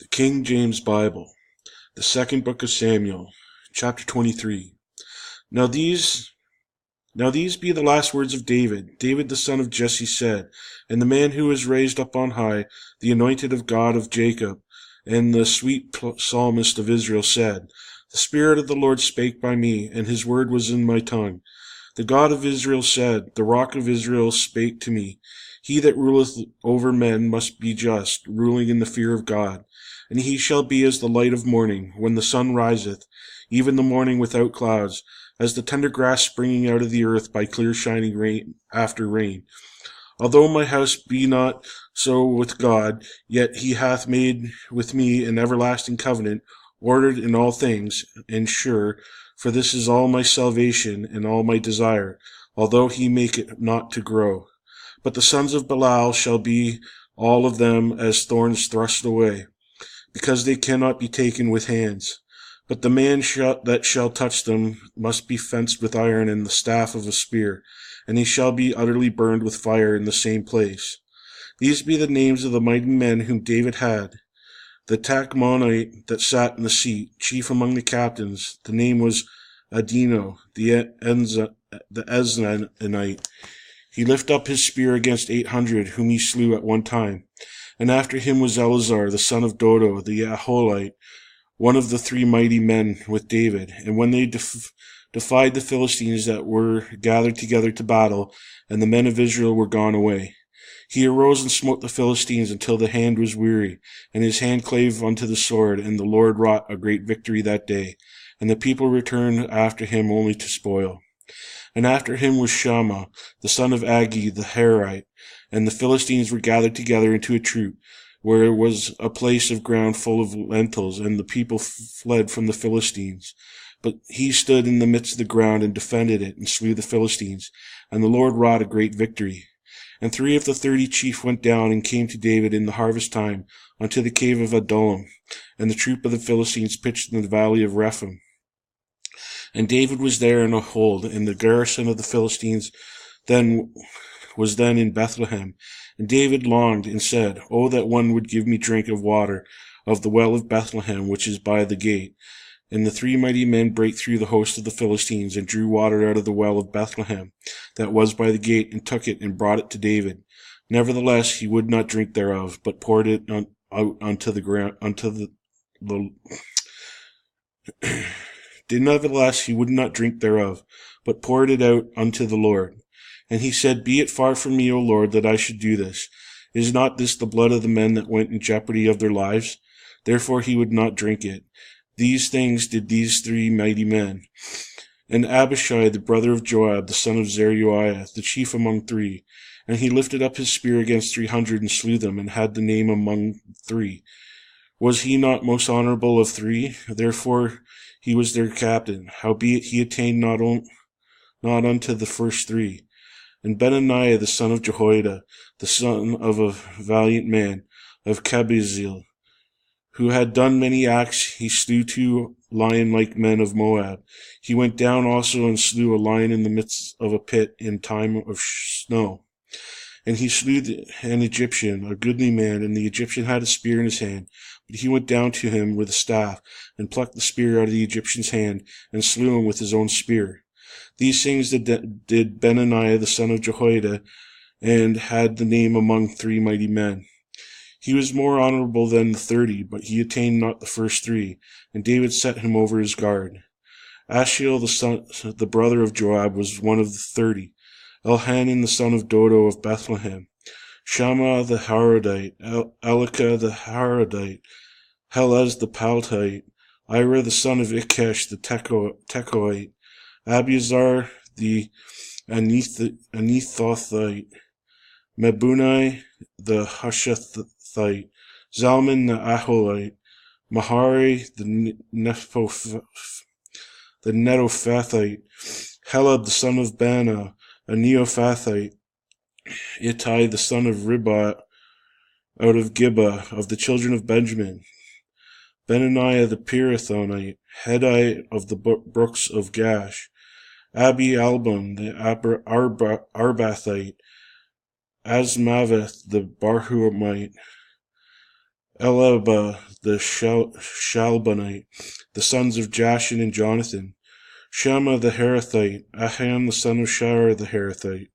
The King James Bible, the second book of Samuel, chapter 23. Now these be the last words of David. David the son of Jesse said, and the man who was raised up on high, the anointed of God of Jacob, and the sweet psalmist of Israel said, The Spirit of the Lord spake by me, and his word was in my tongue. The God of Israel said, The Rock of Israel spake to me. He that ruleth over men must be just, ruling in the fear of God. And he shall be as the light of morning, when the sun riseth, even the morning without clouds, as the tender grass springing out of the earth by clear shining rain after rain. Although my house be not so with God, yet he hath made with me an everlasting covenant, ordered in all things, and sure, for this is all my salvation and all my desire, although he make it not to grow. But the sons of Belial shall be all of them as thorns thrust away, because they cannot be taken with hands. But the man that shall touch them must be fenced with iron and the staff of a spear, and he shall be utterly burned with fire in the same place. These be the names of the mighty men whom David had. The Tachmonite that sat in the seat, chief among the captains, the name was Adino, the Eznanite. He lifted up his spear against 800, whom he slew at one time. And after him was Eleazar, the son of Dodo, the Houleigan, one of the three mighty men with David. And when they defied the Philistines that were gathered together to battle, and the men of Israel were gone away, he arose and smote the Philistines until the hand was weary, and his hand clave unto the sword, and the Lord wrought a great victory that day. And the people returned after him only to spoil. And after him was Shammah, the son of Agi the Harite, and the Philistines were gathered together into a troop, where was a place of ground full of lentils, and the people fled from the Philistines. But he stood in the midst of the ground and defended it, and slew the Philistines, and the Lord wrought a great victory. And 3 of the 30 chief went down and came to David in the harvest time unto the cave of Adullam, and the troop of the Philistines pitched in the valley of Rephaim. And David was there in a hold, and the garrison of the Philistines was then in Bethlehem. And David longed and said, O that one would give me drink of water of the well of Bethlehem, which is by the gate. And the 3 mighty men brake through the host of the Philistines, and drew water out of the well of Bethlehem, that was by the gate, and took it, and brought it to David. Nevertheless he would not drink thereof, but poured it out unto the ground, Nevertheless he would not drink thereof, but poured it out unto the Lord. And he said, Be it far from me, O Lord, that I should do this. Is not this the blood of the men that went in jeopardy of their lives? Therefore he would not drink it. These things did these 3 mighty men. And Abishai, the brother of Joab, the son of Zeruiah, the chief among 3. And he lifted up his spear against 300, and slew them, and had the name among 3. Was he not most honorable of 3? Therefore he was their captain. Howbeit he attained not unto the first 3. And Benaiah the son of Jehoiada, the son of a valiant man of Kabzeel, who had done many acts, he slew 2 lion-like men of Moab. He went down also and slew a lion in the midst of a pit in time of snow. And he slew an Egyptian, a goodly man, and the Egyptian had a spear in his hand. But he went down to him with a staff, and plucked the spear out of the Egyptian's hand, and slew him with his own spear. These things did Benaiah the son of Jehoiada, and had the name among 3 mighty men. He was more honorable than the 30, but he attained not the first 3, and David set him over his guard. Ashiel the brother of Joab was one of the 30, Elhanan the son of Dodo of Bethlehem, Shammah the Harodite, Elika the Harodite, Helez the Paltite, Ira the son of Ikesh the Tekoite, Abiezar the Anethothite, Mebunai the Hushathite, Zalman the Aholite, Mahari the Netophathite, Helab the son of Bana, a Neophathite, Ittai the son of Ribat, out of Gibeah, of the children of Benjamin, Benaniah the Pirathonite, Hedai of the brooks of Gash, Abi Albon the Arbathite, Asmaveth the Barhumite, Elaba the Shalbonite, the sons of Jashin and Jonathan, Shammah the Herathite, Ahan the son of Shara the Herite,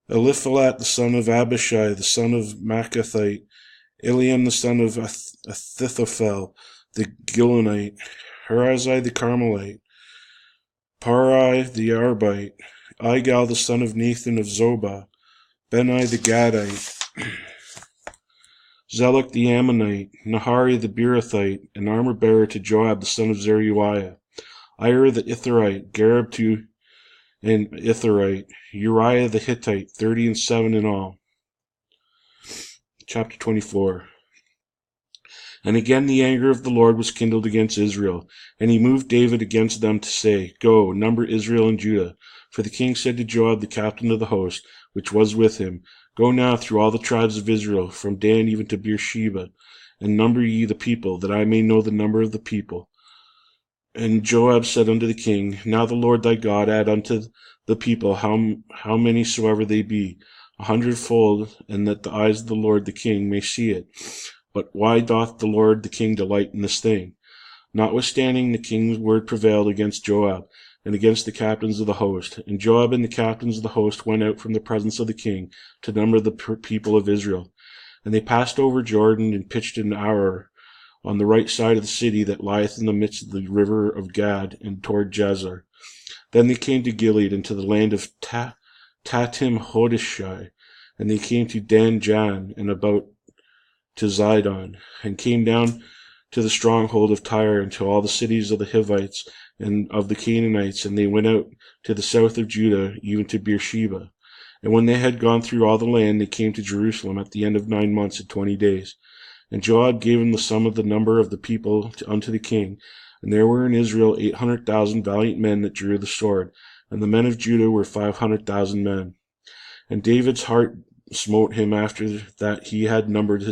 Eliphalet the son of Abishai, the son of Machathite, Eliam the son of Ahithophel the Gilonite, Harazai the Carmelite, Parai the Arbite, Igal the son of Nathan of Zobah, Benai the Gadite, Zelek the Ammonite, Nahari the Beerothite, an armor-bearer to Joab the son of Zeruiah, Ira the Itherite, Gareb and Itherite, Uriah the Hittite, 37 in all. Chapter 24. And again the anger of the Lord was kindled against Israel, and he moved David against them to say, Go, number Israel and Judah. For the king said to Joab the captain of the host, which was with him, Go now through all the tribes of Israel, from Dan even to Beersheba, and number ye the people, that I may know the number of the people. And Joab said unto the king, Now the Lord thy God add unto the people how many soever they be, 100-fold, and that the eyes of the Lord the king may see it. But why doth the Lord the king delight in this thing? Notwithstanding, the king's word prevailed against Joab, and against the captains of the host. And Joab and the captains of the host went out from the presence of the king to number the people of Israel. And they passed over Jordan, and pitched in Aroer, on the right side of the city that lieth in the midst of the river of Gad, and toward Jazer. Then they came to Gilead, and to the land of Tatim Hodishai, and they came to Dan Jan, and about to Zidon, and came down to the stronghold of Tyre, and to all the cities of the Hivites and of the Canaanites, and they went out to the south of Judah, even to Beersheba. And when they had gone through all the land, they came to Jerusalem at the end of 9 months and 20 days. And Joab gave him the sum of the number of the people unto the king. And there were in Israel 800,000 valiant men that drew the sword, and the men of Judah were 500,000 men. And David's heart smote him after that he had numbered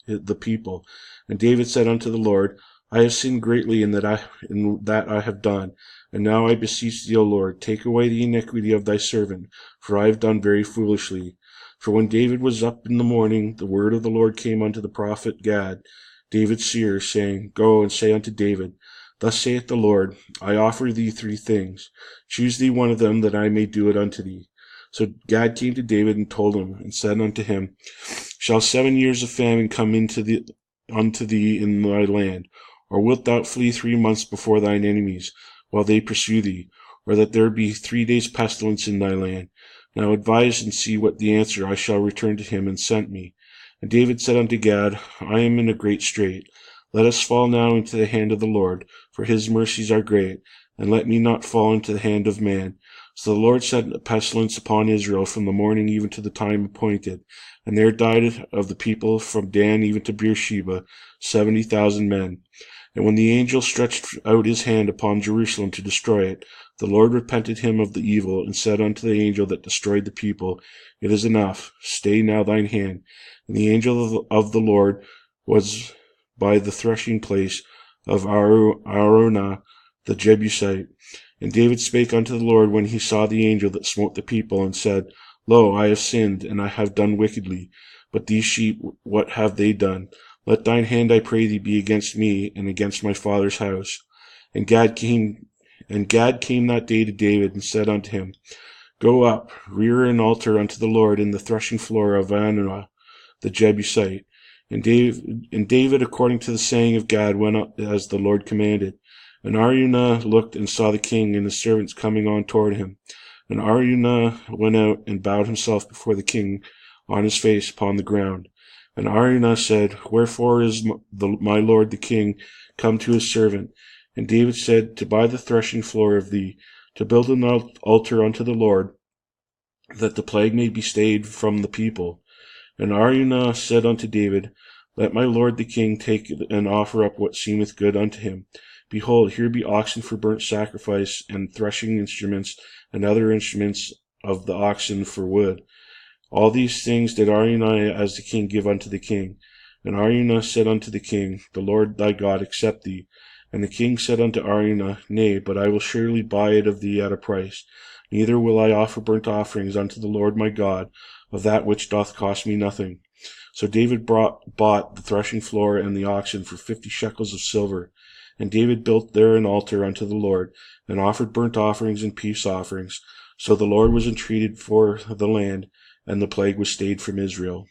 the people. And David said unto the Lord, I have sinned greatly in that I have done. And now I beseech thee, O Lord, take away the iniquity of thy servant, for I have done very foolishly. For when David was up in the morning, the word of the Lord came unto the prophet Gad, David's seer, saying, Go and say unto David, Thus saith the Lord, I offer thee 3 things. Choose thee one of them, that I may do it unto thee. So Gad came to David and told him, and said unto him, Shall 7 years of famine come unto thee in thy land? Or wilt thou flee 3 months before thine enemies, while they pursue thee? Or that there be 3 days pestilence in thy land? Now advise and see what the answer I shall return to him and sent me. And David said unto Gad, I am in a great strait. Let us fall now into the hand of the Lord, for his mercies are great, and let me not fall into the hand of man. So the Lord sent a pestilence upon Israel from the morning even to the time appointed, and there died of the people from Dan even to Beersheba 70,000 men. And when the angel stretched out his hand upon Jerusalem to destroy it, the Lord repented him of the evil, and said unto the angel that destroyed the people, It is enough, stay now thine hand. And the angel of the Lord was by the threshing place of Araunah the Jebusite. And David spake unto the Lord when he saw the angel that smote the people, and said, Lo, I have sinned, and I have done wickedly. But these sheep, what have they done? Let thine hand, I pray thee, be against me, and against my father's house. And Gad came that day to David, and said unto him, Go up, rear an altar unto the Lord in the threshing floor of Araunah the Jebusite. And David, according to the saying of Gad, went up as the Lord commanded. And Araunah looked and saw the king and his servants coming on toward him. And Araunah went out and bowed himself before the king on his face upon the ground. And Araunah said, Wherefore is my lord the king come to his servant? And David said, To buy the threshing floor of thee, to build an altar unto the Lord, that the plague may be stayed from the people. And Araunah said unto David, Let my lord the king take and offer up what seemeth good unto him. Behold, here be oxen for burnt sacrifice, and threshing instruments, and other instruments of the oxen for wood. All these things did Araunah as the king give unto the king. And Araunah said unto the king, The Lord thy God accept thee. And the king said unto Araunah, Nay, but I will surely buy it of thee at a price. Neither will I offer burnt offerings unto the Lord my God, of that which doth cost me nothing. So David bought the threshing floor and the oxen for 50 shekels of silver. And David built there an altar unto the Lord, and offered burnt offerings and peace offerings. So the Lord was entreated for the land, and the plague was stayed from Israel.